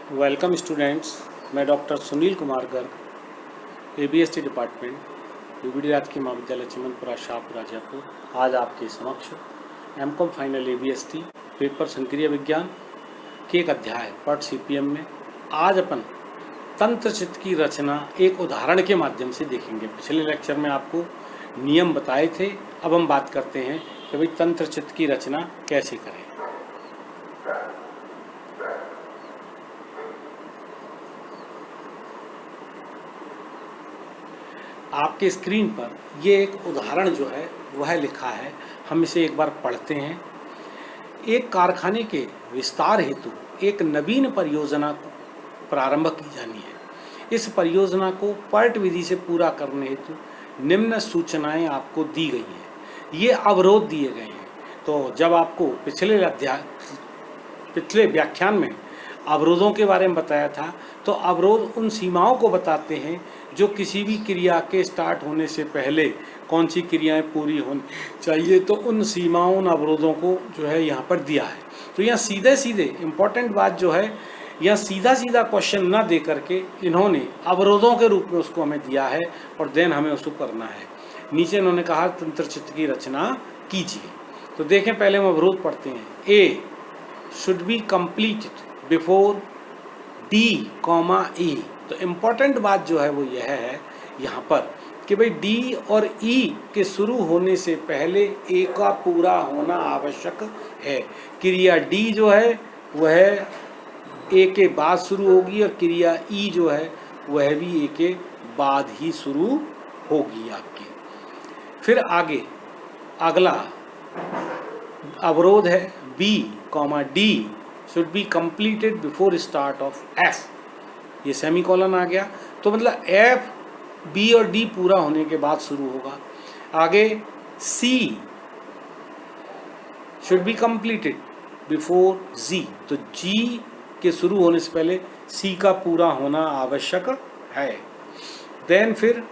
Welcome students. मैं doctor Sunil Kumar Garg, ABST department, BBD राजकीय महाविद्यालय चिमनपुरा शाहपुरा जयपुर। आज आपके समक्ष एमकॉम फाइनल एबीएसटी पेपर संक्रिय विज्ञान के एक अध्याय पार्ट सीपीएम में आज अपन तंत्र चित्र की रचना एक उदाहरण के माध्यम से देखेंगे। पिछले लेक्चर में आपको नियम बताए थे, अब हम बात करते हैं कि भाई तंत्र चित्र की रचना कैसे करें। आपके स्क्रीन पर ये एक उदाहरण जो है वह लिखा है, हम इसे एक बार पढ़ते हैं। एक कारखाने के विस्तार हेतु एक नवीन परियोजना को प्रारंभ की जानी है। इस परियोजना को पर्ट विधि से पूरा करने हेतु निम्न सूचनाएं आपको दी गई हैं। ये अवरोध दिए गए हैं। तो जब आपको पिछले व्याख्यान में अवरोधों के बारे में बताया था, तो अवरोध उन सीमाओं को बताते हैं जो किसी भी क्रिया के स्टार्ट होने से पहले कौन सी क्रियाएं पूरी होनी चाहिए। तो उन सीमाओं, उन अवरोधों को जो है यहाँ पर दिया है। तो यहाँ सीधे सीधे इम्पोर्टेंट बात जो है, यहाँ सीधा सीधा क्वेश्चन ना दे करके इन्होंने अवरोधों के रूप में उसको हमें दिया है और देन हमें उसको करना है। नीचे इन्होंने कहा तंत्र चित्र की रचना कीजिए। तो देखें, पहले हम अवरोध पढ़ते हैं। A should be completed before D comma E. तो इम्पॉर्टेंट बात जो है वो यह है यहाँ पर कि भाई डी और ई के शुरू होने से पहले ए का पूरा होना आवश्यक है। क्रिया डी जो है वह ए के बाद शुरू होगी और क्रिया ई जो है वह भी ए के बाद ही शुरू होगी आपकी। फिर आगे अगला अवरोध है B comma D should be completed before start of F. ये सेमीकोलन आ गया, तो मतलब एफ बी और डी पूरा होने के बाद शुरू होगा। आगे सी शुड बी कंप्लीटेड बिफोर जी। तो जी के शुरू होने से पहले सी का पूरा होना आवश्यक है। देन फिर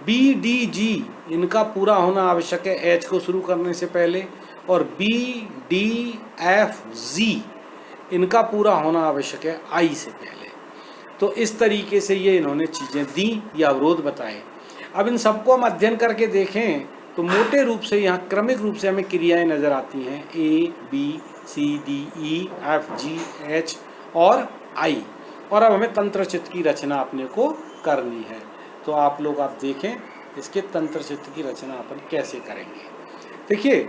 बी डी जी इनका पूरा होना आवश्यक है एच को शुरू करने से पहले, और बी डी एफ जी इनका पूरा होना आवश्यक है आई से पहले। तो इस तरीके से ये इन्होंने चीज़ें दी या अवरोध बताए। अब इन सबको हम अध्ययन करके देखें तो मोटे रूप से यहाँ क्रमिक रूप से हमें क्रियाएं नज़र आती हैं, A B C D E F G H और आई। और अब हमें तंत्र चित्र की रचना अपने को करनी है। तो आप लोग देखें इसके तंत्र चित्र की रचना अपन कैसे करेंगे। देखिए,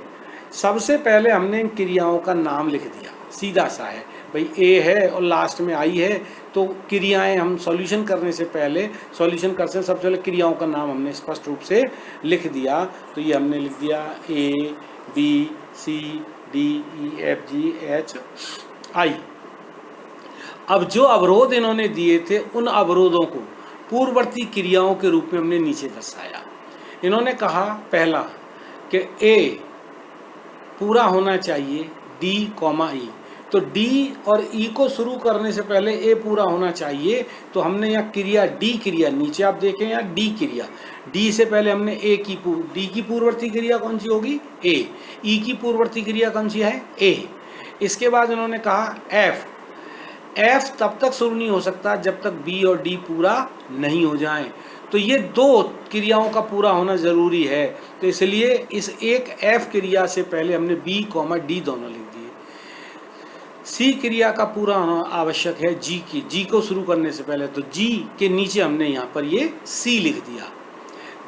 सबसे पहले हमने इन क्रियाओं का नाम लिख दिया, सीधा सा है भाई ए है और लास्ट में आई है। तो क्रियाएं हम सॉल्यूशन करने से पहले, सॉल्यूशन करते हैं सबसे पहले क्रियाओं का नाम हमने स्पष्ट रूप से लिख दिया। तो ये हमने लिख दिया A B C D E F G H I. अब जो अवरोध इन्होंने दिए थे उन अवरोधों को पूर्ववर्ती क्रियाओं के रूप में हमने नीचे दर्शाया। इन्होंने कहा पहला कि ए पूरा होना चाहिए डी कॉमा ई। तो डी और ई को शुरू करने से पहले ए पूरा होना चाहिए। तो हमने यहाँ क्रिया डी क्रिया, नीचे आप देखें यहाँ डी क्रिया, डी से पहले हमने ए की डी की पूर्ववर्ती क्रिया कौन सी होगी, ए। ई की पूर्ववर्ती क्रिया कौन सी है, ए। इसके बाद इन्होंने कहा एफ। एफ तब तक शुरू नहीं हो सकता जब तक बी और डी पूरा नहीं हो जाए। तो ये दो क्रियाओं का पूरा होना जरूरी है। तो इसलिए इस एक एफ क्रिया से पहले हमने बी कॉमा डी दोनों लिख दिए। सी क्रिया का पूरा होना आवश्यक है जी की, जी को शुरू करने से पहले। तो जी के नीचे हमने यहाँ पर ये सी लिख दिया।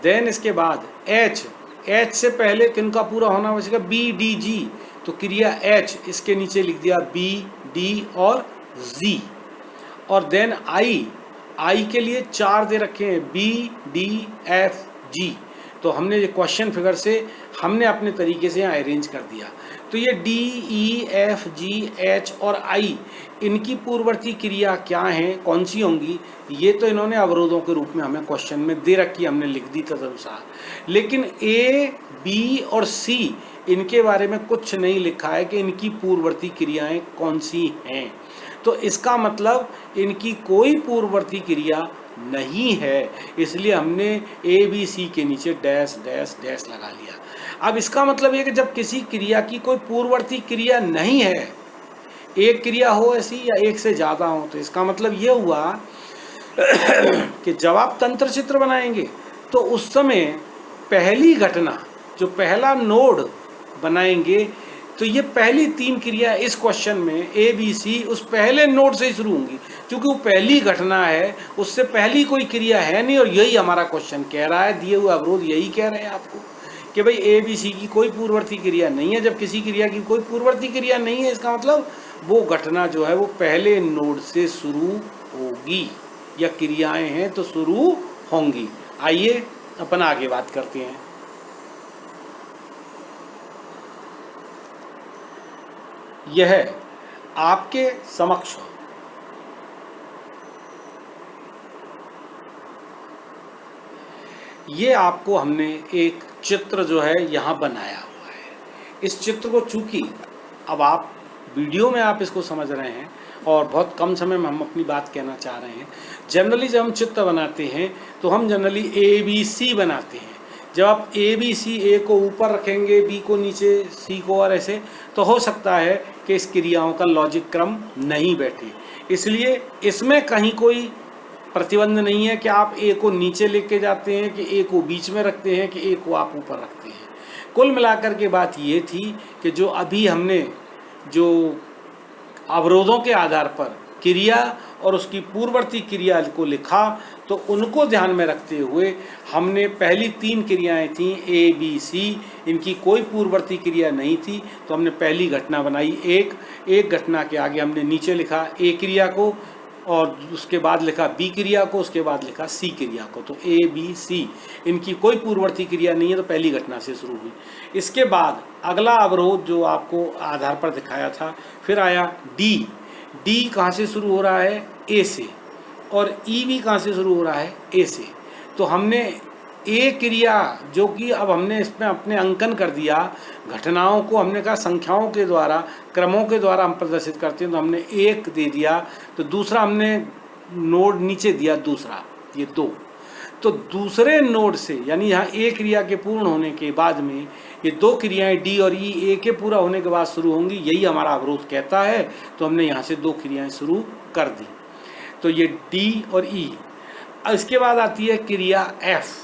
देन इसके बाद एच, एच से पहले किनका पूरा होना आवश्यक है, बी डी जी। तो क्रिया एच, इसके नीचे लिख दिया बी डी और जी। और देन आई, आई के लिए 4 दे रखे हैं, बी डी एफ जी। तो हमने ये क्वेश्चन फिगर से हमने अपने तरीके से यहाँ अरेंज कर दिया। तो ये D E F G H और आई, इनकी पूर्ववर्ती क्रिया क्या हैं, कौन सी होंगी, ये तो इन्होंने अवरोधों के रूप में हमें क्वेश्चन में दे रखी, हमने लिख दी तदनुसार। लेकिन ए बी और सी इनके बारे में कुछ नहीं लिखा है कि इनकी पूर्ववर्ती क्रियाएं कौन सी हैं। तो इसका मतलब इनकी कोई पूर्ववर्ती क्रिया नहीं है, इसलिए हमने ए बी सी के नीचे डैश डैश डैश लगा लिया। अब इसका मतलब ये कि जब किसी क्रिया की कोई पूर्ववर्ती क्रिया नहीं है, एक क्रिया हो ऐसी या एक से ज़्यादा हो। तो इसका मतलब ये हुआ कि जब आप तंत्र चित्र बनाएंगे तो उस समय पहली घटना, जो पहला नोड बनाएंगे, तो ये पहली 3 क्रिया इस क्वेश्चन में ए बी सी उस पहले नोड से ही शुरू होंगी, क्योंकि वो पहली घटना है, उससे पहली कोई क्रिया है नहीं। और यही हमारा क्वेश्चन कह रहा है, दिए हुए अवरोध यही कह रहे हैं आपको कि भाई ए बी सी की कोई पूर्ववर्ती क्रिया नहीं है। जब किसी क्रिया की कोई पूर्ववर्ती क्रिया नहीं है, इसका मतलब वो घटना जो है वो पहले नोड से शुरू होगी, या क्रियाएं हैं तो शुरू होंगी। आइए अपन आगे बात करते हैं। यह आपके समक्ष ये आपको हमने एक चित्र जो है यहाँ बनाया हुआ है। इस चित्र को चूंकि अब आप वीडियो में आप इसको समझ रहे हैं और बहुत कम समय में हम अपनी बात कहना चाह रहे हैं। जनरली जब हम चित्र बनाते हैं तो हम जनरली ए बी सी बनाते हैं। जब आप ए बी सी, ए को ऊपर रखेंगे, बी को नीचे, सी को और ऐसे, तो हो सकता है कि इस क्रियाओं का लॉजिक क्रम नहीं बैठे। इसलिए इसमें कहीं कोई प्रतिबंध नहीं है कि आप ए को नीचे लेके जाते हैं, कि ए को बीच में रखते हैं, कि ए को आप ऊपर रखते हैं। कुल मिलाकर के बात ये थी कि जो अभी हमने जो अवरोधों के आधार पर क्रिया और उसकी पूर्ववर्ती क्रिया को लिखा, तो उनको ध्यान में रखते हुए हमने पहली 3 क्रियाएं थीं ए बी सी, इनकी कोई पूर्ववर्ती क्रिया नहीं थी, तो हमने पहली घटना बनाई एक घटना के आगे हमने नीचे लिखा ए क्रिया को, और उसके बाद लिखा बी क्रिया को, उसके बाद लिखा सी क्रिया को। तो ए बी सी इनकी कोई पूर्ववर्ती क्रिया नहीं है, तो पहली घटना से शुरू हुई। इसके बाद अगला अवरोध जो आपको आधार पर दिखाया था, फिर आया डी। डी कहाँ से शुरू हो रहा है? ए से। और ई भी कहाँ से शुरू हो रहा है? ए से। तो हमने ए क्रिया, जो कि अब हमने इसमें अपने अंकन कर दिया, घटनाओं को हमने कहा संख्याओं के द्वारा, क्रमों के द्वारा हम प्रदर्शित करते हैं, तो हमने 1 दे दिया। तो दूसरा हमने नोड नीचे दिया, दूसरा ये 2। तो दूसरे नोड से, यानी यहाँ ए क्रिया के पूर्ण होने के बाद में ये 2 क्रियाएं डी और ई ए के पूरा होने के बाद शुरू होंगी, यही हमारा अवरोध कहता है। तो हमने यहाँ से 2 क्रियाएं शुरू कर दी। तो ये डी और ई। इसके बाद आती है क्रिया एफ।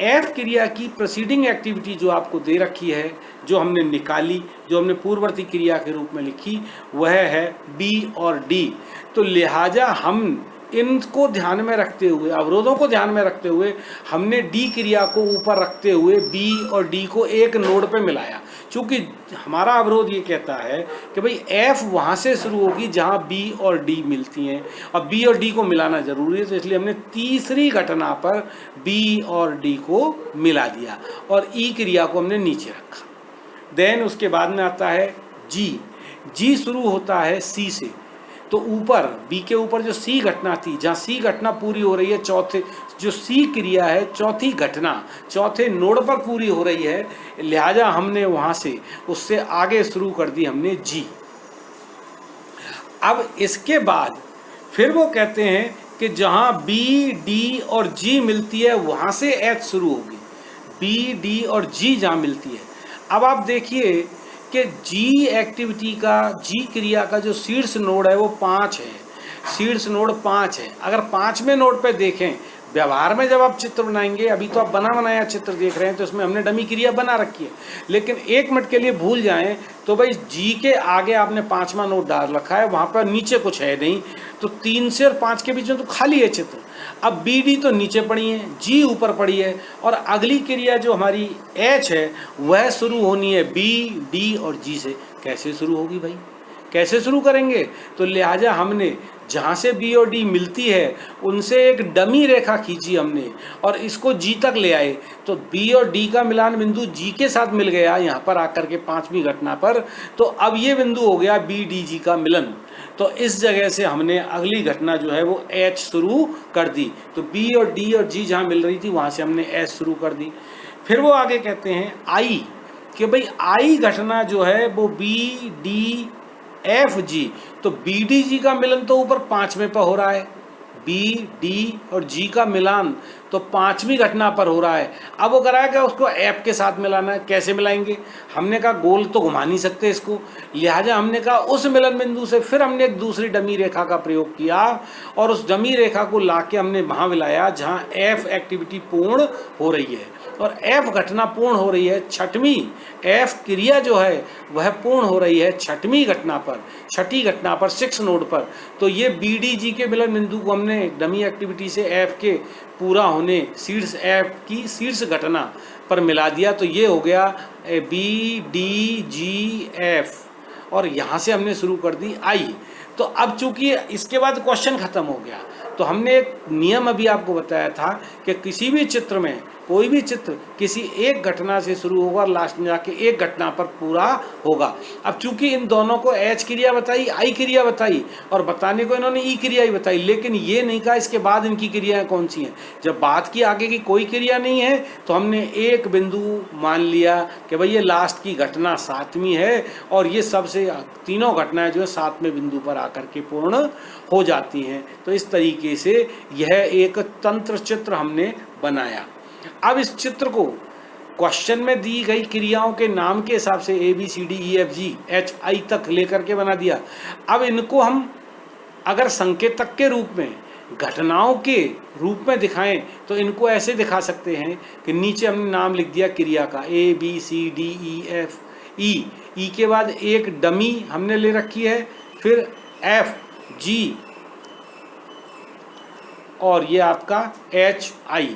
एफ क्रिया की प्रोसीडिंग एक्टिविटी जो आपको दे रखी है, जो हमने निकाली, जो हमने पूर्ववर्ती क्रिया के रूप में लिखी, वह है बी और डी। तो लिहाजा हम इनको ध्यान में रखते हुए, अवरोधों को ध्यान में रखते हुए, हमने डी क्रिया को ऊपर रखते हुए बी और डी को एक नोड पे मिलाया। क्योंकि हमारा अवरोध ये कहता है कि भाई एफ वहाँ से शुरू होगी जहाँ बी और डी मिलती हैं, और बी और डी को मिलाना जरूरी है। तो इसलिए हमने तीसरी घटना पर बी और डी को मिला दिया, और ई क्रिया को हमने नीचे रखा। देन उसके बाद में आता है जी। जी शुरू होता है सी से। तो ऊपर बी के ऊपर जो सी घटना थी, जहाँ सी घटना पूरी हो रही है, चौथे जो सी क्रिया है, चौथी घटना चौथे नोड पर पूरी हो रही है, लिहाजा हमने वहाँ से उससे आगे शुरू कर दी हमने जी। अब इसके बाद फिर वो कहते हैं कि जहाँ बी डी और जी मिलती है वहाँ से एच शुरू होगी। बी डी और जी जहाँ मिलती है। अब आप देखिए कि जी एक्टिविटी का, जी क्रिया का जो शीर्ष नोड है वो 5 है। शीर्ष नोड 5 है। अगर 5वें नोड पे देखें, व्यवहार में जब आप चित्र बनाएंगे, अभी तो आप बना बनाया चित्र देख रहे हैं, तो इसमें हमने डमी क्रिया बना रखी है, लेकिन 1 मिनट के लिए भूल जाएं तो भाई जी के आगे आपने 5वां नोड डाल रखा है, वहाँ पर नीचे कुछ है नहीं, तो 3 से और 5 के बीच में तो खाली है चित्र। अब बी डी तो नीचे पड़ी है, जी ऊपर पड़ी है, और अगली क्रिया जो हमारी एच है वह शुरू होनी है बी डी और जी से। कैसे शुरू होगी भाई? कैसे शुरू करेंगे? तो लिहाजा हमने जहाँ से बी और डी मिलती है उनसे एक डमी रेखा खींची हमने, और इसको जी तक ले आए। तो बी और डी का मिलान बिंदु जी के साथ मिल गया यहाँ पर आकर के 5वीं घटना पर। तो अब ये बिंदु हो गया बी डी जी का मिलन। तो इस जगह से हमने अगली घटना जो है वो एच शुरू कर दी। तो बी और डी और जी जहाँ मिल रही थी वहाँ से हमने एच शुरू कर दी। फिर वो आगे कहते हैं आई, कि भाई आई घटना जो है वो बी डी एफ जी। तो बी डी जी का मिलन तो ऊपर 5वें पर हो रहा है, बी डी और जी का मिलान तो 5वीं घटना पर हो रहा है। अब वो कराया क्या, उसको ऐप के साथ मिलाना है। कैसे मिलाएंगे, हमने कहा गोल तो घुमा नहीं सकते इसको, लिहाजा हमने कहा उस मिलन बिंदु से फिर हमने एक दूसरी डमी रेखा का प्रयोग किया और उस डमी रेखा को लाके हमने वहाँ मिलाया जहाँ एफ एक्टिविटी पूर्ण हो रही है और एफ घटना पूर्ण हो रही है 6वीं, एफ क्रिया जो है वह पूर्ण हो रही है 6वीं घटना पर, 6ठी घटना पर 6 नोड पर। तो ये BDG के मिलन बिंदु को हमने डमी एक्टिविटी से एफ के पूरा होने शीर्ष एफ की शीर्ष घटना पर मिला दिया। तो ये हो गया BDGF और यहाँ से हमने शुरू कर दी आई। तो अब चूंकि इसके बाद क्वेश्चन खत्म हो गया, तो हमने एक नियम अभी आपको बताया था कि किसी भी चित्र में कोई भी चित्र किसी एक घटना से शुरू होगा और लास्ट में जाके एक घटना पर पूरा होगा। अब चूंकि इन दोनों को H क्रिया बताई, I क्रिया बताई और बताने को इन्होंने E क्रिया ही बताई, लेकिन ये नहीं कहा इसके बाद इनकी क्रियाएं कौन सी हैं। जब बात की आगे की कोई क्रिया नहीं है तो हमने एक बिंदु मान लिया कि भाई ये लास्ट की घटना 7वीं है और ये सबसे तीनों घटनाएं जो है 7वें बिंदु पर आकर के पूर्ण हो जाती हैं। तो इस तरीके से यह एक तंत्र चित्र हमने बनाया। अब इस चित्र को क्वेश्चन में दी गई क्रियाओं के नाम के हिसाब से ABCDEFGHI तक लेकर के बना दिया। अब इनको हम अगर संकेतक के रूप में घटनाओं के रूप में दिखाएं तो इनको ऐसे दिखा सकते हैं कि नीचे हमने नाम लिख दिया क्रिया का ABCDEFE, ई के बाद एक डमी हमने ले रखी है, फिर FG और ये आपका HI।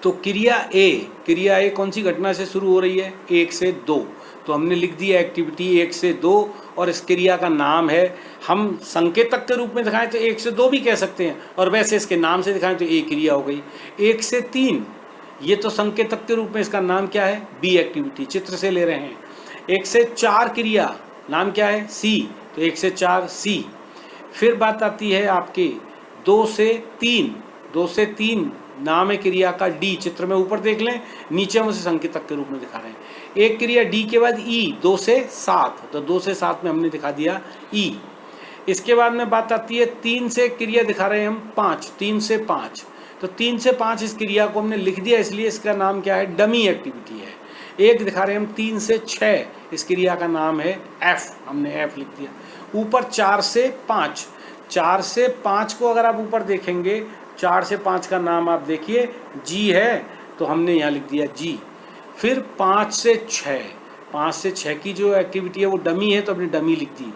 तो क्रिया ए कौन सी घटना से शुरू हो रही है, 1 से 2। तो हमने लिख दिया एक्टिविटी 1 से 2 और इस क्रिया का नाम है, हम संकेतक के रूप में दिखाएं तो 1 से 2 भी कह सकते हैं और वैसे इसके नाम से दिखाएं तो ए क्रिया हो गई। 1 से 3 ये तो संकेतक के रूप में इसका नाम क्या है, बी एक्टिविटी, चित्र से ले रहे हैं। 1 से 4 क्रिया नाम क्या है, सी, तो 1 से 4 सी। फिर बात आती है आपके 2 से 3 नाम है क्रिया का डी, चित्र में ऊपर देख लें, नीचे हम उसे संकेतक के रूप में दिखा रहे हैं। एक क्रिया डी के बाद ई, 2 से 7, तो 2 से 7 में हमने दिखा दिया ई। इसके बाद में बात आती है 3 से क्रिया दिखा रहे हैं हम 5, 3 से 5, तो 3 से 5 इस क्रिया को हमने लिख दिया, इसलिए इसका नाम क्या है, डमी एक्टिविटी है। एक दिखा रहे हैं हम 3 से 6, इस क्रिया का नाम है एफ, हमने एफ लिख दिया। ऊपर 4 से 5, 4 से 5 को अगर आप ऊपर देखेंगे, 4 से 5 का नाम आप देखिए जी है, तो हमने यहाँ लिख दिया जी। फिर 5 से 6, 5 से 6 की जो एक्टिविटी है वो डमी है, तो हमने डमी लिख दी।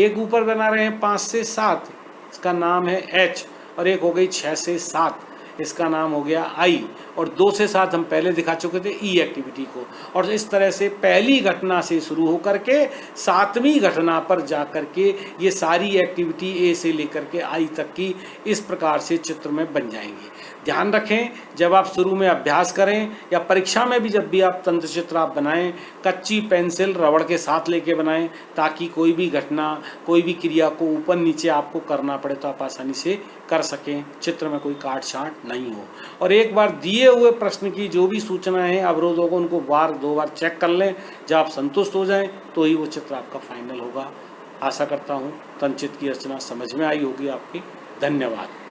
एक ऊपर बना रहे हैं 5 से 7, इसका नाम है एच, और एक हो गई 6 से 7, इसका नाम हो गया आई, और 2 से 7 हम पहले दिखा चुके थे ई एक्टिविटी को। और इस तरह से पहली घटना से शुरू होकर के 7वीं घटना पर जा कर के ये सारी एक्टिविटी ए से लेकर के आई तक की इस प्रकार से चित्र में बन जाएंगी। ध्यान रखें, जब आप शुरू में अभ्यास करें या परीक्षा में भी जब भी आप तंत्र चित्र आप बनाएं, कच्ची पेंसिल रबड़ के साथ लेके बनाएं, ताकि कोई भी घटना, कोई भी क्रिया को ऊपर नीचे आपको करना पड़े तो आप आसानी से कर सकें, चित्र में कोई काट छांट नहीं हो। और एक बार दिए हुए प्रश्न की जो भी सूचनाएं हैं, अवरोधों को, उनको बार 2 बार चेक कर लें। जब आप संतुष्ट हो जाएं तो ही वो चित्र आपका फाइनल होगा। आशा करता हूँ तंत्र चित्र की रचना समझ में आई होगी आपकी। धन्यवाद।